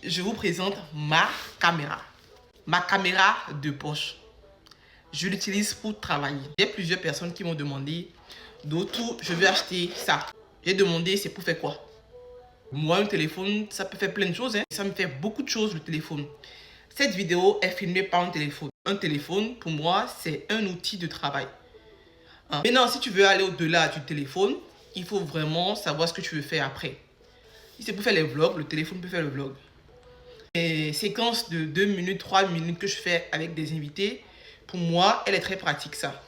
je vous présente ma caméra. Ma caméra de poche. Je l'utilise pour travailler. Il y a plusieurs personnes qui m'ont demandé, d'autres, je vais acheter ça. J'ai demandé, c'est pour faire quoi? Moi, un téléphone, ça peut faire plein de choses. Ça me fait beaucoup de choses, le téléphone. Cette vidéo est filmée par un téléphone. Un téléphone, pour moi, c'est un outil de travail. Maintenant, si tu veux aller au-delà du téléphone, il faut vraiment savoir ce que tu veux faire après. Si c'est pour faire les vlogs, le téléphone peut faire le vlog. Les séquences de 2 minutes, 3 minutes que je fais avec des invités, pour moi, elle est très pratique, ça.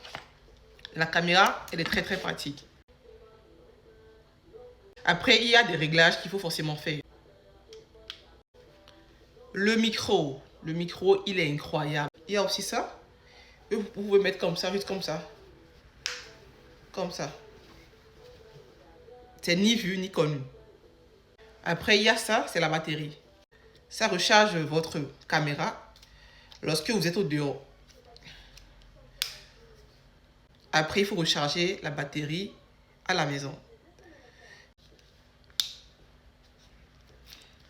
La caméra, elle est très très pratique. Après, il y a des réglages qu'il faut forcément faire. Le micro, il est incroyable. Il y a aussi ça. Et vous pouvez mettre comme ça, juste comme ça. Comme ça. C'est ni vu ni connu. Après, il y a ça, c'est la batterie. Ça recharge votre caméra lorsque vous êtes au dehors. Après, il faut recharger la batterie à la maison.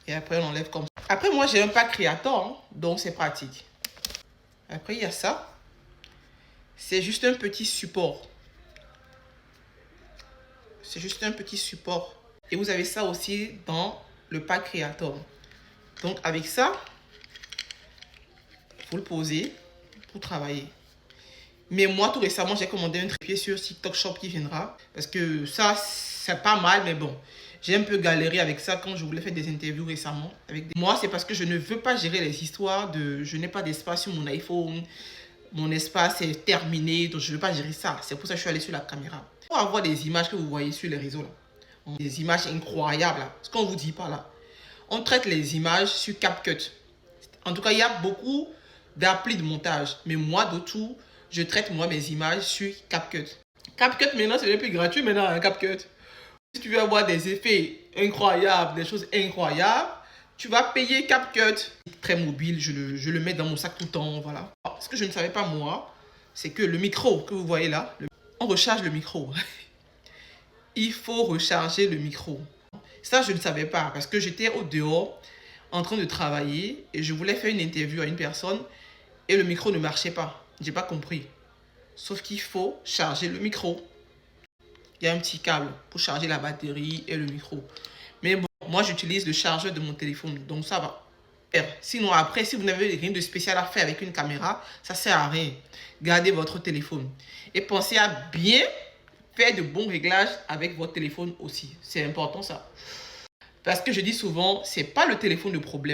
Et après, on enlève comme ça. Après, moi, j'ai un pack Creator, hein, donc c'est pratique. Après, il y a ça. C'est juste un petit support. C'est juste un petit support. Et vous avez ça aussi dans le pack Creator. Donc, avec ça, il faut le poser pour travailler. Mais moi, tout récemment, j'ai commandé un trépied sur TikTok Shop qui viendra. Parce que ça, c'est pas mal, mais bon. J'ai un peu galéré avec ça quand je voulais faire des interviews récemment. Moi, c'est parce que je ne veux pas gérer les histoires de... Je n'ai pas d'espace sur mon iPhone. Mon espace est terminé, donc je ne veux pas gérer ça. C'est pour ça que je suis allé sur la caméra. Pour avoir des images que vous voyez sur les réseaux, là. Des images incroyables, là. Ce qu'on vous dit pas là. On traite les images sur CapCut. En tout cas, il y a beaucoup d'applis de montage. Mais moi, de tout, je traite moi mes images sur CapCut. CapCut, maintenant, c'est le plus gratuit maintenant, hein, CapCut. Si tu veux avoir des effets incroyables, des choses incroyables, tu vas payer CapCut. Très mobile, je le mets dans mon sac tout le temps, voilà. Ce que je ne savais pas moi, c'est que le micro que vous voyez là, on recharge le micro. Il faut recharger le micro. Ça, je ne savais pas parce que j'étais au dehors en train de travailler et je voulais faire une interview à une personne et le micro ne marchait pas. J'ai pas compris. Sauf qu'il faut charger le micro. Il y a un petit câble pour charger la batterie et le micro. Mais bon, moi j'utilise le chargeur de mon téléphone, donc ça va. Sinon après, si vous n'avez rien de spécial à faire avec une caméra, ça sert à rien. Gardez votre téléphone. Et pensez à bien faire de bons réglages avec votre téléphone aussi. C'est important ça. Parce que je dis souvent, c'est pas le téléphone le problème.